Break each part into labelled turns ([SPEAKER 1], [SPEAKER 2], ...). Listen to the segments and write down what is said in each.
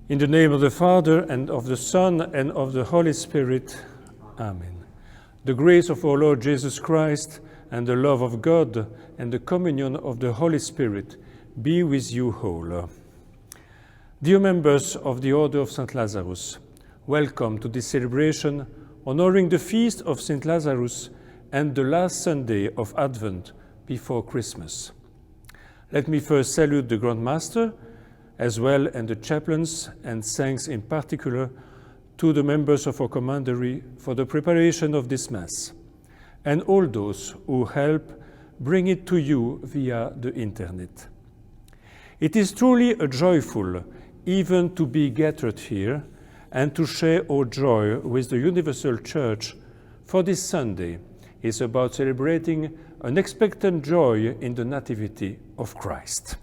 [SPEAKER 1] In the name of the Father, and of the Son, and of the Holy Spirit. Amen. The grace of our Lord Jesus Christ, and the love of God, and the communion of the Holy Spirit be with you all. Dear members of the Order of St. Lazarus, welcome to this celebration honoring the feast of St. Lazarus and the last Sunday of Advent before Christmas. Let me first salute the Grand Master, as well and the chaplains, and thanks in particular to the members of our commandery for the preparation of this Mass, and all those who help bring it to you via the internet. It is truly a joyful even to be gathered here and to share our joy with the Universal Church, for this Sunday is about celebrating an expectant joy in the Nativity of Christ.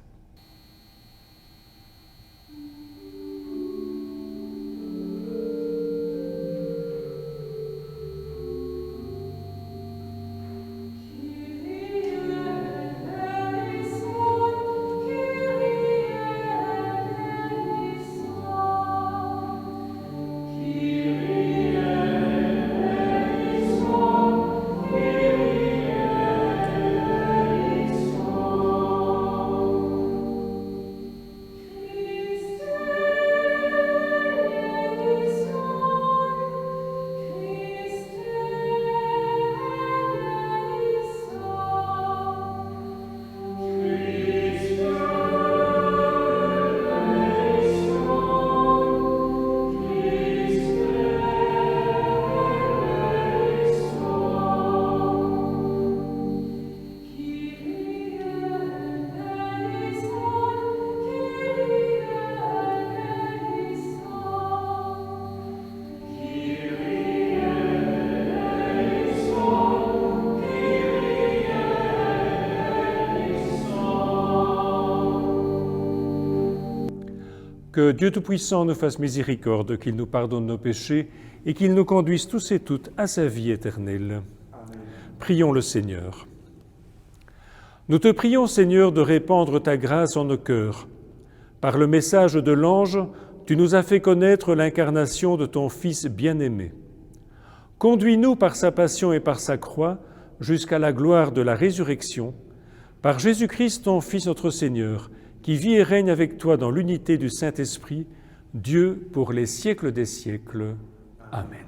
[SPEAKER 1] Que Dieu Tout-Puissant nous fasse miséricorde, qu'il nous pardonne nos péchés et qu'il nous conduise tous et toutes à sa vie éternelle. Amen. Prions le Seigneur. Nous te prions, Seigneur, de répandre ta grâce en nos cœurs. Par le message de l'ange, tu nous as fait connaître l'incarnation de ton Fils bien-aimé. Conduis-nous par sa passion et par sa croix jusqu'à la gloire de la résurrection, par Jésus-Christ, ton Fils notre Seigneur, qui vit et règne avec toi dans l'unité du Saint-Esprit, Dieu pour les siècles des siècles. Amen.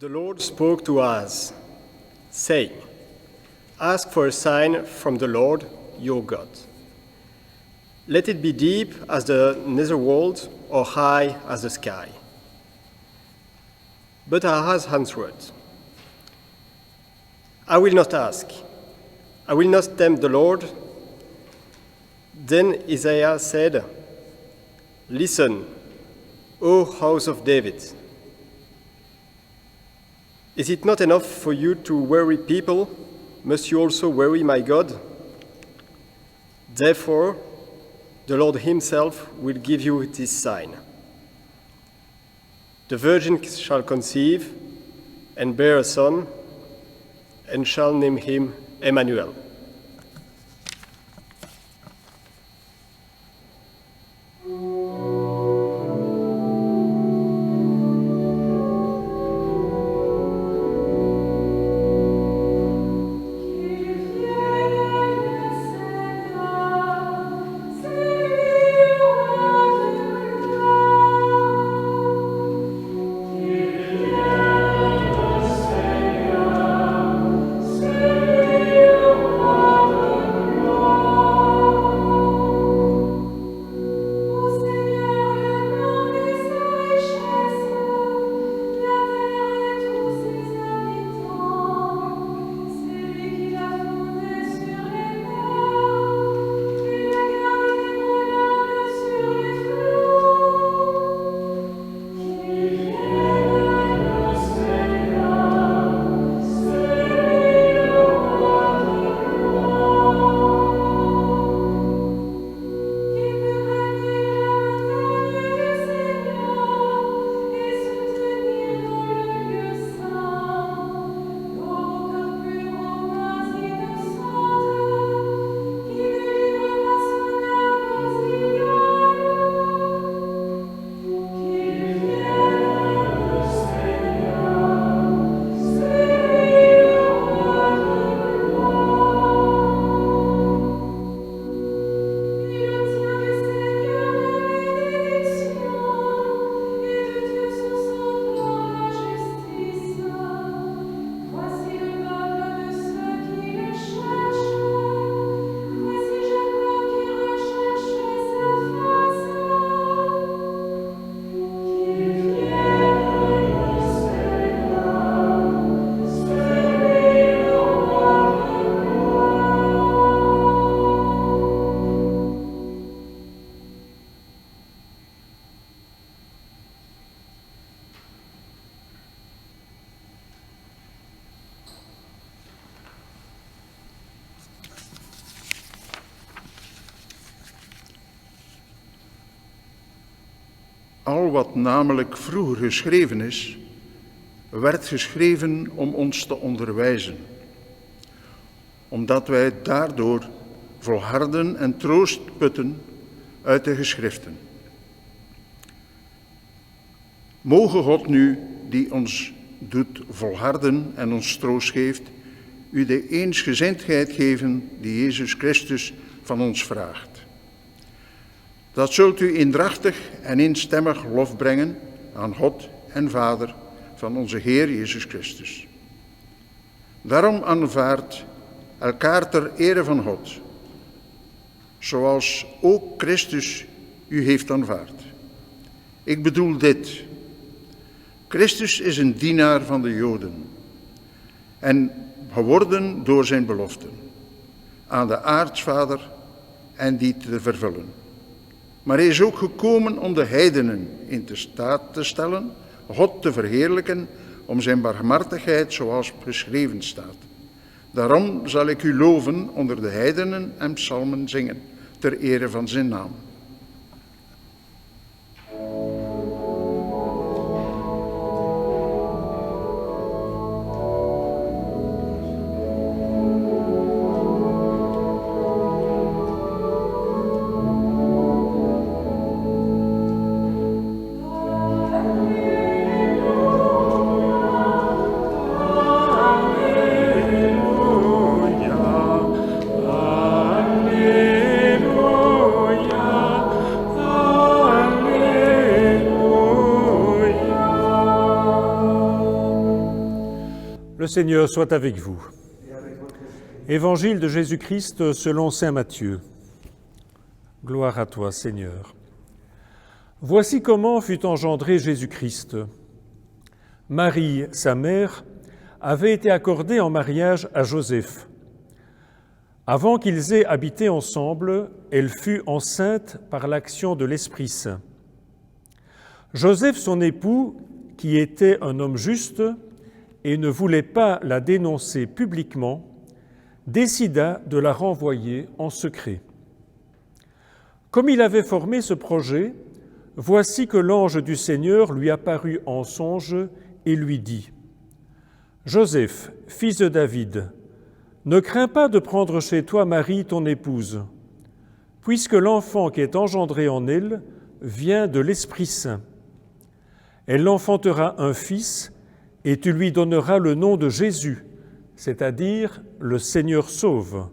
[SPEAKER 2] The Lord spoke to us, saying, "Ask for a sign from the Lord your God. Let it be deep as the netherworld or high as the sky." But Ahaz answered, "I will not ask. I will not tempt the Lord." Then Isaiah said, "Listen, O house of David. Is it not enough for you to weary people? Must you also weary my God? Therefore, the Lord himself will give you this sign. The virgin shall conceive and bear a son, and shall name him Emmanuel."
[SPEAKER 3] Amen. Al wat namelijk vroeger geschreven is, werd geschreven om ons te onderwijzen, omdat wij daardoor volharden en troost putten uit de geschriften. Moge God nu, die ons doet volharden en ons troost geeft, u de eensgezindheid geven die Jezus Christus van ons vraagt. Dat zult u eendrachtig en eenstemmig lof brengen aan God en Vader van onze Heer Jezus Christus. Daarom aanvaardt elkaar ter ere van God, zoals ook Christus u heeft aanvaard. Ik bedoel dit. Christus is een dienaar van de Joden en geworden door zijn beloften aan de aartsvader en die te vervullen. Maar hij is ook gekomen om de heidenen in de staat te stellen, God te verheerlijken om zijn barmhartigheid zoals geschreven staat. Daarom zal ik u loven onder de heidenen en psalmen zingen, ter ere van zijn naam.
[SPEAKER 1] Le Seigneur soit avec vous. Évangile de Jésus-Christ selon saint Matthieu. Gloire à toi, Seigneur. Voici comment fut engendré Jésus-Christ. Marie, sa mère, avait été accordée en mariage à Joseph. Avant qu'ils aient habité ensemble, elle fut enceinte par l'action de l'Esprit Saint. Joseph, son époux, qui était un homme juste et ne voulait pas la dénoncer publiquement, décida de la renvoyer en secret. Comme il avait formé ce projet, voici que l'ange du Seigneur lui apparut en songe et lui dit : « Joseph, fils de David, ne crains pas de prendre chez toi Marie, ton épouse, puisque l'enfant qui est engendré en elle vient de l'Esprit Saint. Elle enfantera un fils, et tu lui donneras le nom de Jésus, c'est-à-dire le Seigneur sauve,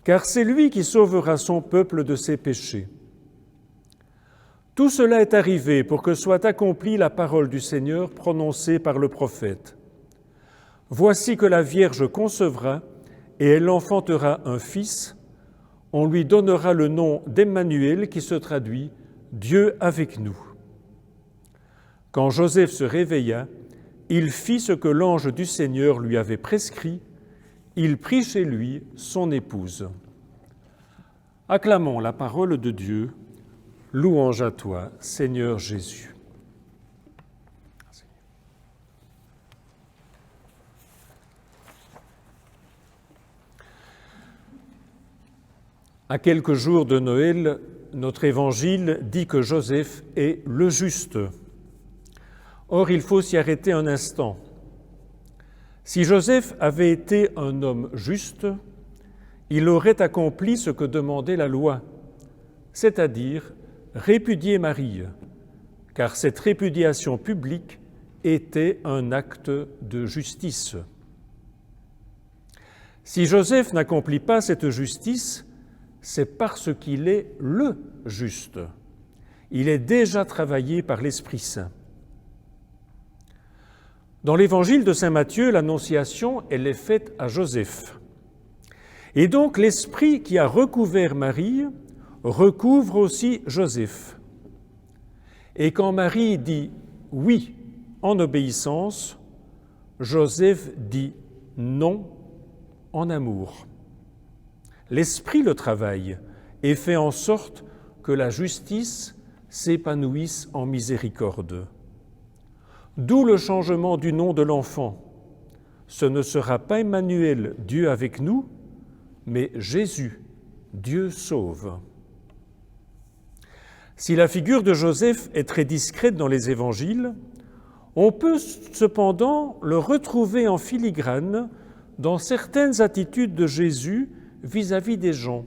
[SPEAKER 1] car c'est lui qui sauvera son peuple de ses péchés. Tout cela est arrivé pour que soit accomplie la parole du Seigneur prononcée par le prophète. Voici que la Vierge concevra et elle enfantera un fils. On lui donnera le nom d'Emmanuel qui se traduit « Dieu avec nous ». Quand Joseph se réveilla, il fit ce que l'ange du Seigneur lui avait prescrit. Il prit chez lui son épouse. Acclamons la parole de Dieu. Louange à toi, Seigneur Jésus. À quelques jours de Noël, notre évangile dit que Joseph est le juste. Or, il faut s'y arrêter un instant. Si Joseph avait été un homme juste, il aurait accompli ce que demandait la loi, c'est-à-dire répudier Marie, car cette répudiation publique était un acte de justice. Si Joseph n'accomplit pas cette justice, c'est parce qu'il est le juste. Il est déjà travaillé par l'Esprit Saint. Dans l'évangile de saint Matthieu, l'annonciation, elle est faite à Joseph. Et donc l'Esprit qui a recouvert Marie recouvre aussi Joseph. Et quand Marie dit « oui » en obéissance, Joseph dit « non » en amour. L'Esprit le travaille et fait en sorte que la justice s'épanouisse en miséricorde. D'où le changement du nom de l'enfant. Ce ne sera pas Emmanuel, Dieu avec nous, mais Jésus, Dieu sauve. Si la figure de Joseph est très discrète dans les évangiles, on peut cependant le retrouver en filigrane dans certaines attitudes de Jésus vis-à-vis des gens,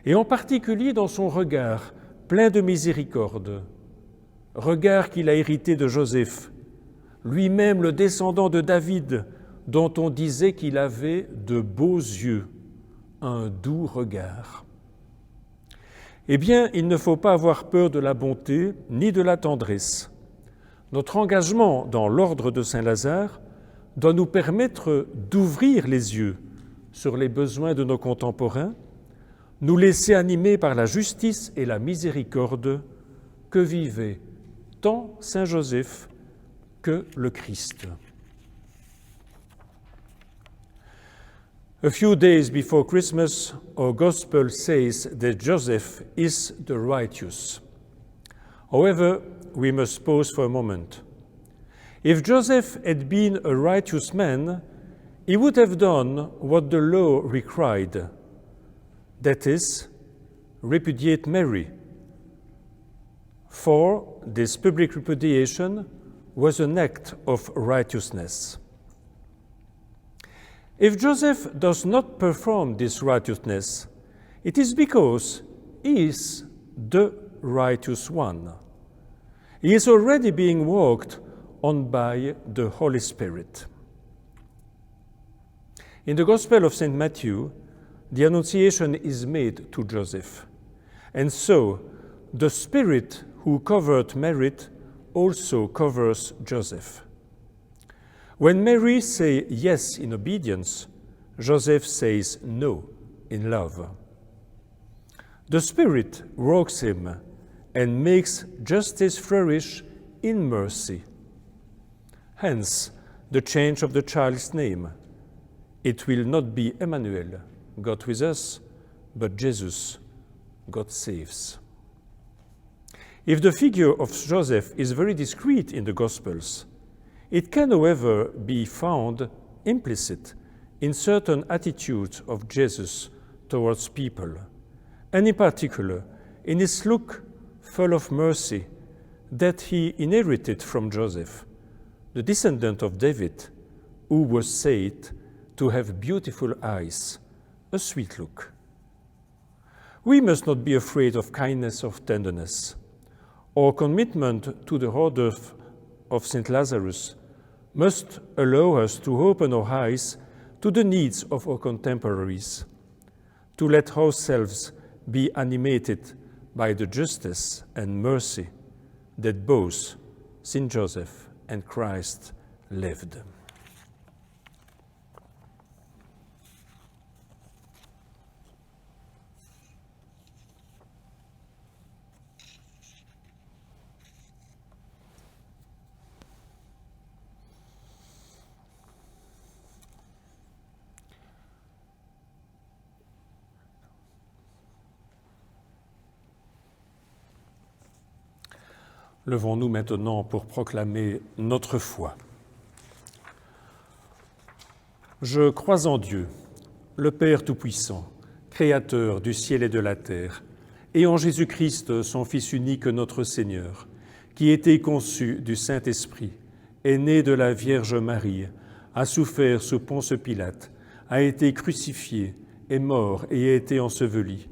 [SPEAKER 1] et en particulier dans son regard plein de miséricorde, regard qu'il a hérité de Joseph, lui-même le descendant de David, dont on disait qu'il avait de beaux yeux, un doux regard. Eh bien, il ne faut pas avoir peur de la bonté ni de la tendresse. Notre engagement dans l'ordre de Saint-Lazare doit nous permettre d'ouvrir les yeux sur les besoins de nos contemporains, nous laisser animer par la justice et la miséricorde que vivait tant Saint Joseph que le Christ. A few days before Christmas, our Gospel says that Joseph is the righteous. However, we must pause for a moment. If Joseph had been a righteous man, he would have done what the law required, that is, repudiate Mary. For this public repudiation was an act of righteousness. If Joseph does not perform this righteousness, it is because he is the righteous one. He is already being walked on by the Holy Spirit. In the Gospel of St. Matthew, the Annunciation is made to Joseph, and so the Spirit who covered Mary also covers Joseph. When Mary says yes in obedience, Joseph says no in love. The Spirit works him and makes justice flourish in mercy. Hence, the change of the child's name. It will not be Emmanuel, God with us, but Jesus, God saves. If the figure of Joseph is very discreet in the Gospels, it can, however, be found implicit in certain attitudes of Jesus towards people, and in particular in his look full of mercy that he inherited from Joseph, the descendant of David, who was said to have beautiful eyes, a sweet look. We must not be afraid of kindness or tenderness. Our commitment to the order of St. Lazarus must allow us to open our eyes to the needs of our contemporaries, to let ourselves be animated by the justice and mercy that both Saint Joseph and Christ lived. Levons-nous maintenant pour proclamer notre foi. Je crois en Dieu, le Père Tout-Puissant, Créateur du ciel et de la terre, et en Jésus-Christ, son Fils unique, notre Seigneur, qui était conçu du Saint-Esprit, est né de la Vierge Marie, a souffert sous Ponce Pilate, a été crucifié, est mort et a été enseveli,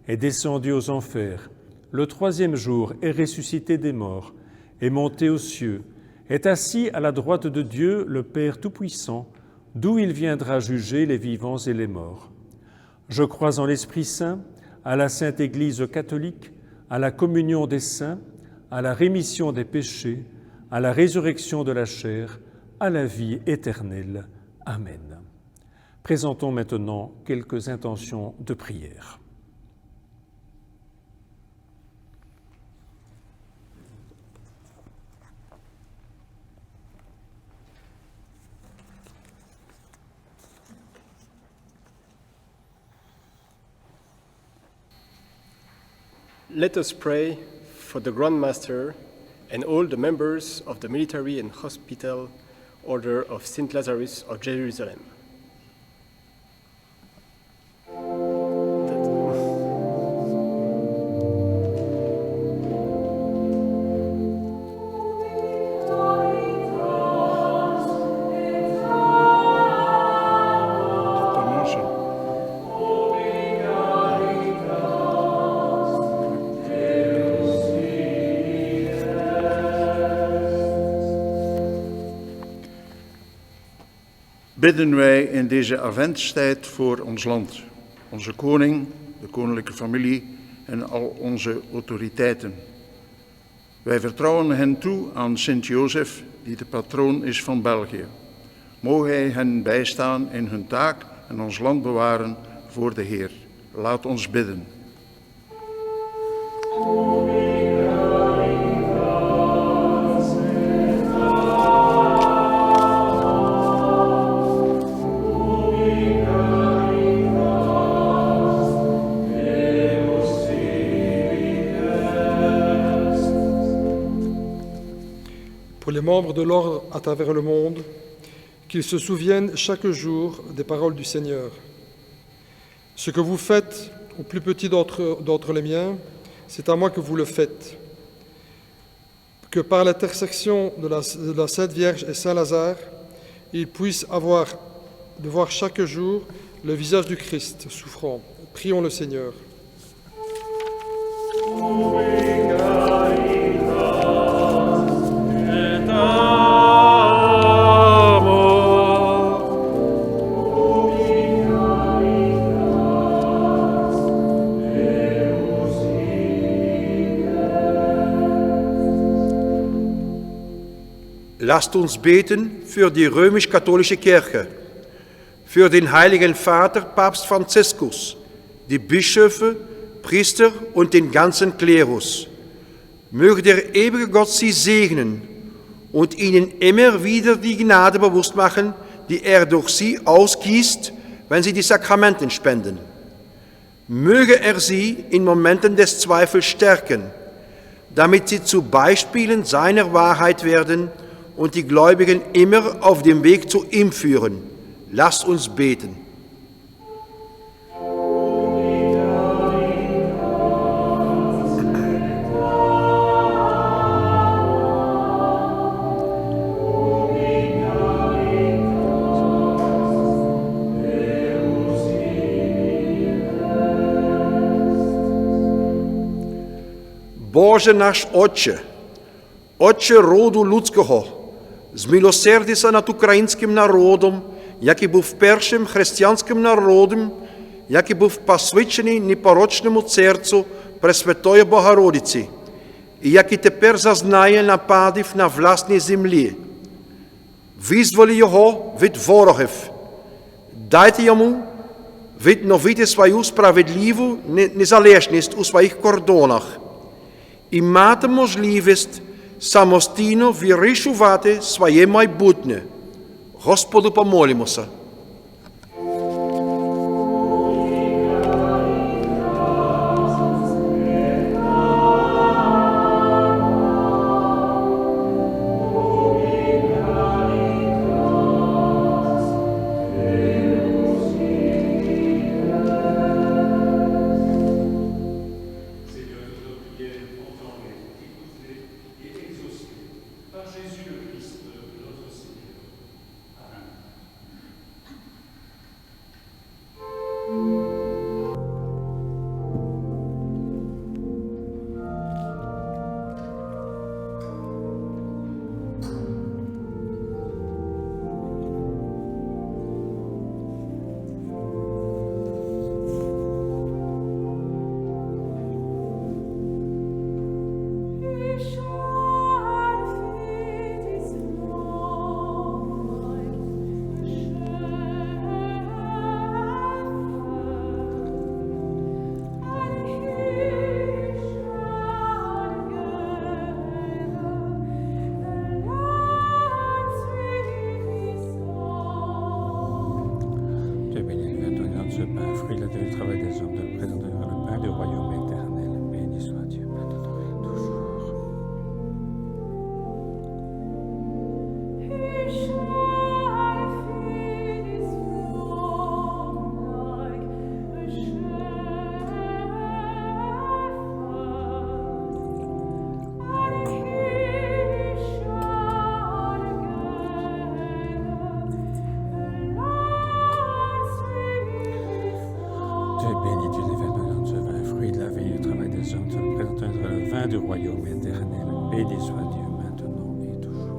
[SPEAKER 1] est descendu aux enfers, le troisième jour est ressuscité des morts, est monté aux cieux, est assis à la droite de Dieu, le Père Tout-Puissant, d'où il viendra juger les vivants et les morts. Je crois en l'Esprit Saint, à la Sainte Église catholique, à la communion des saints, à la rémission des péchés, à la résurrection de la chair, à la vie éternelle. Amen. Présentons maintenant quelques intentions de prière.
[SPEAKER 2] Let us pray for the Grand Master and all the members of the Military and Hospital Order of St. Lazarus of Jerusalem.
[SPEAKER 3] bidden wij in deze adventstijd voor ons land, onze koning, de koninklijke familie en al onze autoriteiten. Wij vertrouwen hen toe aan Sint-Jozef, die de patroon is van België. Moge hij hen bijstaan in hun taak en ons land bewaren voor de Heer. Laat ons bidden.
[SPEAKER 4] Pour les membres de l'ordre à travers le monde, qu'ils se souviennent chaque jour des paroles du Seigneur. Ce que vous faites au plus petit d'entre les miens, c'est à moi que vous le faites. Que par l'intersection de la Sainte Vierge et Saint Lazare, ils puissent de voir chaque jour le visage du Christ souffrant. Prions le Seigneur.
[SPEAKER 5] Lasst uns beten für die römisch-katholische Kirche, für den heiligen Vater Papst Franziskus, die Bischöfe, Priester und den ganzen Klerus. Möge der ewige Gott sie segnen und ihnen immer wieder die Gnade bewusst machen, die er durch sie ausgießt, wenn sie die Sakramenten spenden. Möge er sie in Momenten des Zweifels stärken, damit sie zu Beispielen seiner Wahrheit werden und die Gläubigen immer auf dem Weg zu ihm führen. Lasst uns beten. Bože naš Oče, Отче роду людського, змилосердися над українським народом, який був першим християнським народом, який був посвячений непорочному серцю Пресвятої Богородиці, і який тепер зазнає нападів на власній землі. Визволи його від ворогів, дайте йому відновити свою справедливу незалежність у своїх кордонах і мати можливість самостійно вирішувати своє майбутнє. Господу помолимося.
[SPEAKER 1] Du royaume éternel, béni soit Dieu maintenant et toujours.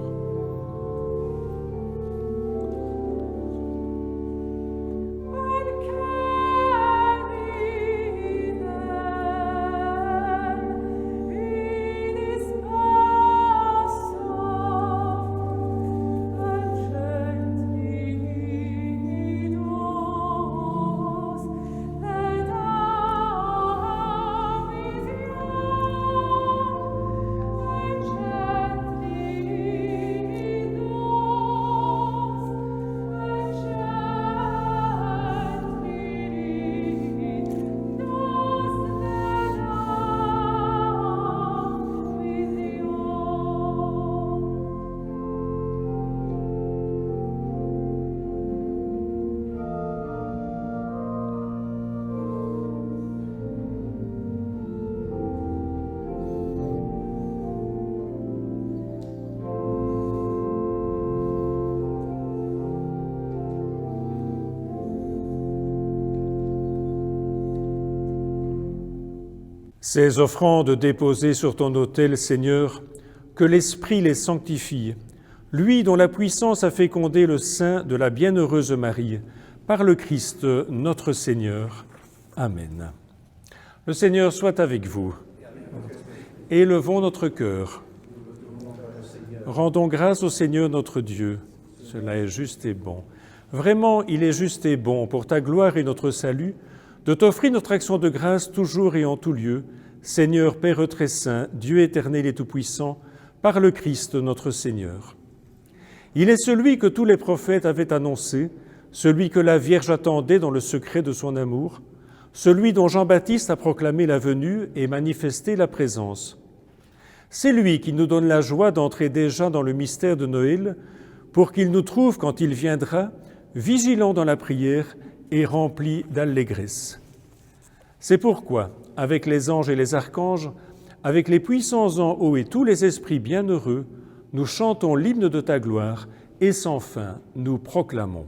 [SPEAKER 1] Ces offrandes déposées sur ton autel, Seigneur, que l'Esprit les sanctifie, lui dont la puissance a fécondé le sein de la bienheureuse Marie, par le Christ notre Seigneur. Amen. Le Seigneur soit avec vous. Élevons notre cœur. Rendons grâce au Seigneur notre Dieu. Cela est juste et bon. Vraiment, il est juste et bon, pour ta gloire et notre salut, de t'offrir notre action de grâce toujours et en tout lieu, Seigneur Père très saint, Dieu éternel et tout-puissant, par le Christ notre Seigneur. Il est celui que tous les prophètes avaient annoncé, celui que la Vierge attendait dans le secret de son amour, celui dont Jean-Baptiste a proclamé la venue et manifesté la présence. C'est lui qui nous donne la joie d'entrer déjà dans le mystère de Noël, pour qu'il nous trouve, quand il viendra, vigilants dans la prière et remplis d'allégresse. C'est pourquoi, avec les anges et les archanges, avec les puissants en haut et tous les esprits bienheureux, nous chantons l'hymne de ta gloire et sans fin nous proclamons.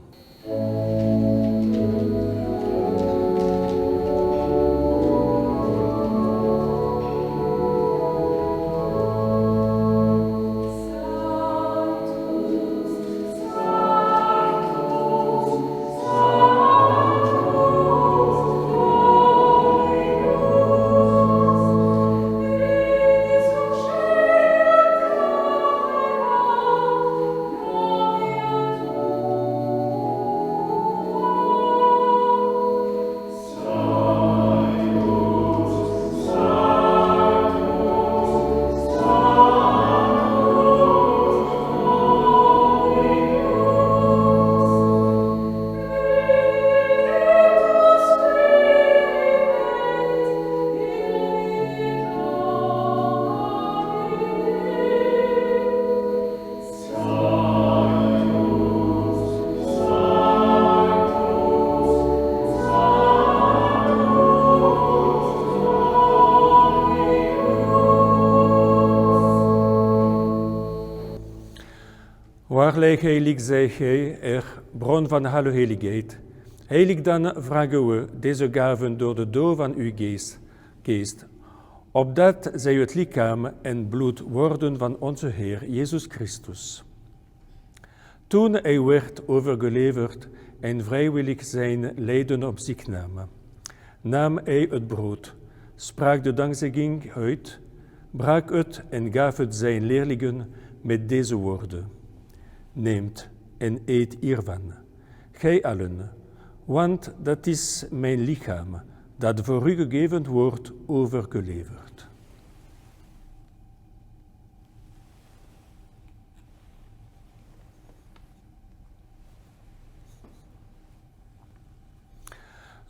[SPEAKER 1] Waarlijk heilig zij gij, bron van alle heiligheid. Heilig dan vragen we deze gaven door de dood van uw geest, opdat zij het lichaam en bloed worden van onze Heer Jezus Christus. Toen hij werd overgeleverd en vrijwillig zijn lijden op zich nam hij het brood, sprak de dankzegging uit, brak het en gaf het zijn leerlingen met deze woorden. Neemt en eet hiervan, gij allen, want dat is mijn lichaam, dat voor u gegeven wordt overgeleverd.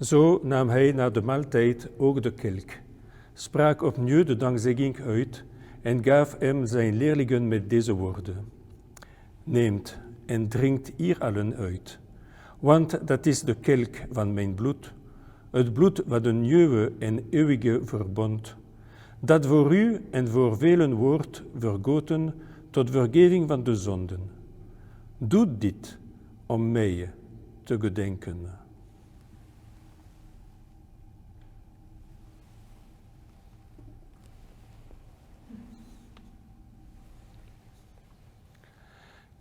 [SPEAKER 1] Zo nam hij na de maaltijd ook de kelk, sprak opnieuw de dankzegging uit en gaf hem zijn leerlingen met deze woorden. Neemt en drinkt hier allen uit, want dat is de kelk van mijn bloed, het bloed van een nieuwe en eeuwige verbond, dat voor u en voor velen wordt vergoten tot vergeving van de zonden. Doe dit om mij te gedenken.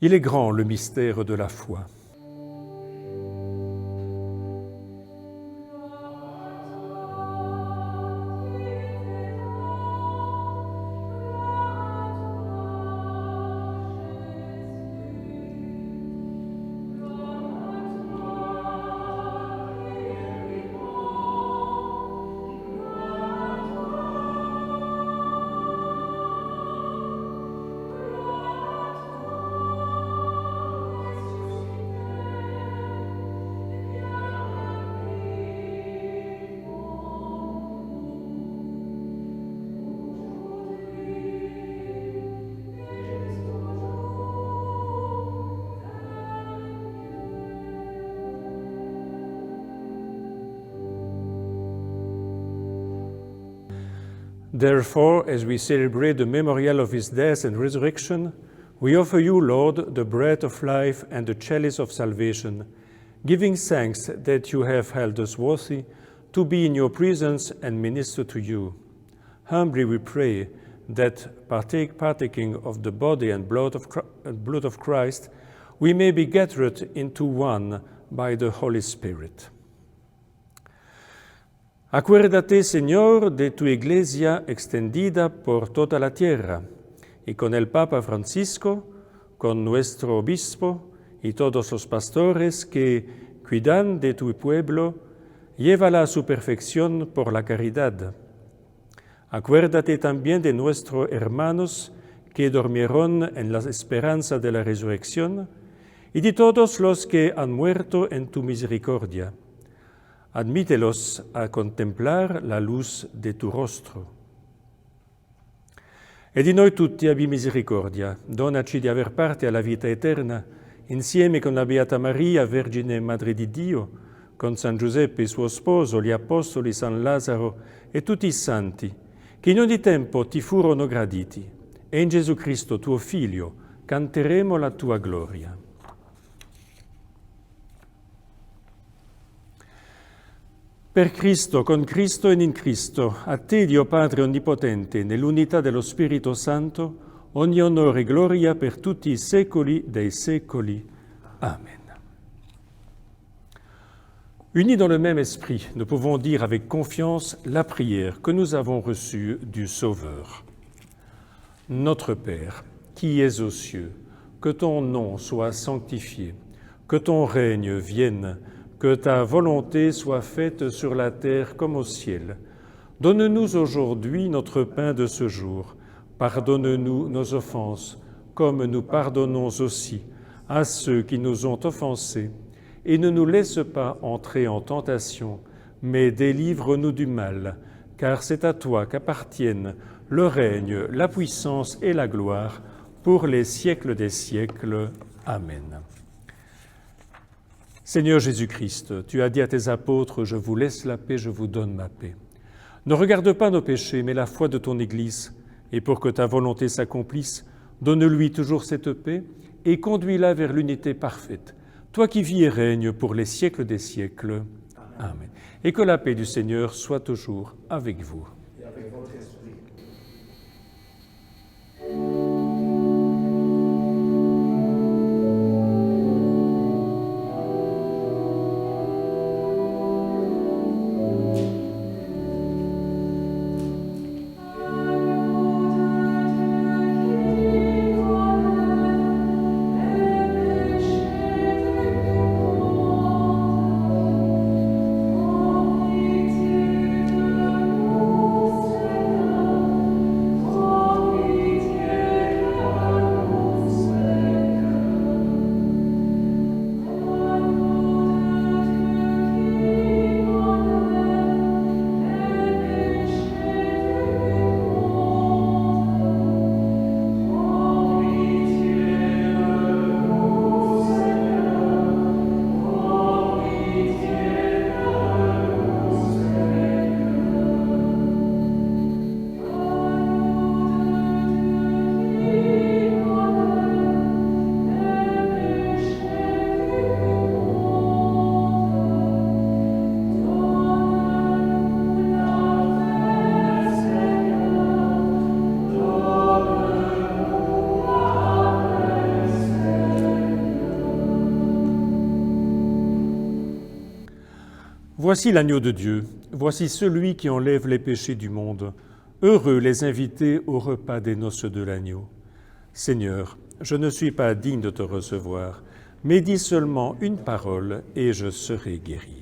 [SPEAKER 1] Il est grand le mystère de la foi. Therefore, as we celebrate the memorial of his death and resurrection, we offer you, Lord, the bread of life and the chalice of salvation, giving thanks that you have held us worthy to be in your presence and minister to you. humbly we pray that partaking of the body and blood of Christ, we may be gathered into one by the Holy Spirit. Acuérdate, Señor, de tu iglesia extendida por toda la tierra, y con el Papa Francisco, con nuestro obispo y todos los pastores que cuidan de tu pueblo, llévala a su perfección por la caridad. Acuérdate también de nuestros hermanos que durmieron en la esperanza de la resurrección y de todos los que han muerto en tu misericordia. Admítelos a contemplar la luz de tu rostro. E di noi tutti abbi misericordia, donaci di aver parte alla vita eterna, insieme con la Beata Maria, Vergine Madre di Dio, con San Giuseppe suo sposo, gli Apostoli, San Lazzaro e tutti i santi, che in ogni tempo ti furono graditi, e in Gesù Cristo tuo Figlio canteremo la tua gloria. Per Cristo, con Cristo e in Cristo, a te, Dio Padre Onnipotente, nell'unità dello Spirito Santo, ogni onore e gloria per tutti i secoli dei secoli. Amen. Unis dans le même esprit, nous pouvons dire avec confiance la prière que nous avons reçue du Sauveur. Notre Père, qui es aux cieux, que ton nom soit sanctifié, que ton règne vienne, que ta volonté soit faite sur la terre comme au ciel. Donne-nous aujourd'hui notre pain de ce jour. Pardonne-nous nos offenses, comme nous pardonnons aussi à ceux qui nous ont offensés. Et ne nous laisse pas entrer en tentation, mais délivre-nous du mal, car c'est à toi qu'appartiennent le règne, la puissance et la gloire pour les siècles des siècles. Amen. Seigneur Jésus-Christ, tu as dit à tes apôtres, « Je vous laisse la paix, je vous donne ma paix. » Ne regarde pas nos péchés, mais la foi de ton Église, et pour que ta volonté s'accomplisse, donne-lui toujours cette paix et conduis-la vers l'unité parfaite. Toi qui vis et règnes pour les siècles des siècles. Amen. Et que la paix du Seigneur soit toujours avec vous.
[SPEAKER 3] Et avec votre esprit.
[SPEAKER 1] Voici l'agneau de Dieu, voici celui qui enlève les péchés du monde. Heureux les invités au repas des noces de l'agneau. Seigneur, je ne suis pas digne de te recevoir, mais dis seulement une parole et je serai guéri.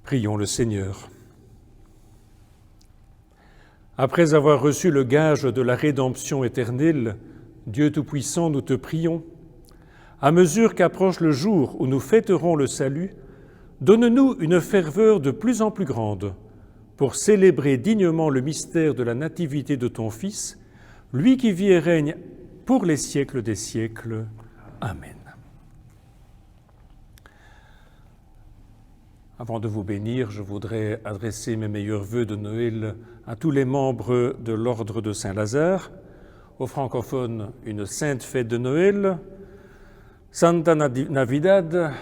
[SPEAKER 1] Prions le Seigneur. Après avoir reçu le gage de la rédemption éternelle, Dieu Tout-Puissant, nous te prions, à mesure qu'approche le jour où nous fêterons le salut, donne-nous une ferveur de plus en plus grande pour célébrer dignement le mystère de la nativité de ton Fils, lui qui vit et règne pour les siècles des siècles. Amen. Avant de vous bénir, je voudrais adresser mes meilleurs vœux de Noël à tous les membres de l'Ordre de Saint-Lazare, aux francophones une sainte fête de Noël, Santa Navidad,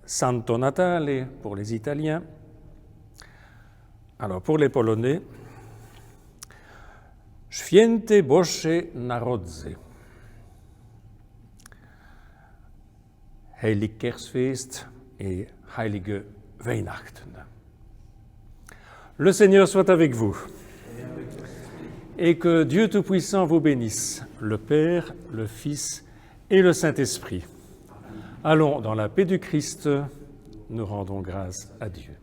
[SPEAKER 1] Santo Natale pour les Italiens. Alors pour les Polonais, Święte Boże Narodzenie, Heilig Kerstfeest et Heilige Weihnachten. Le Seigneur soit avec vous et que Dieu Tout-Puissant vous bénisse, le Père, le Fils et le Saint-Esprit. Allons dans la paix du Christ, nous rendons grâce à Dieu.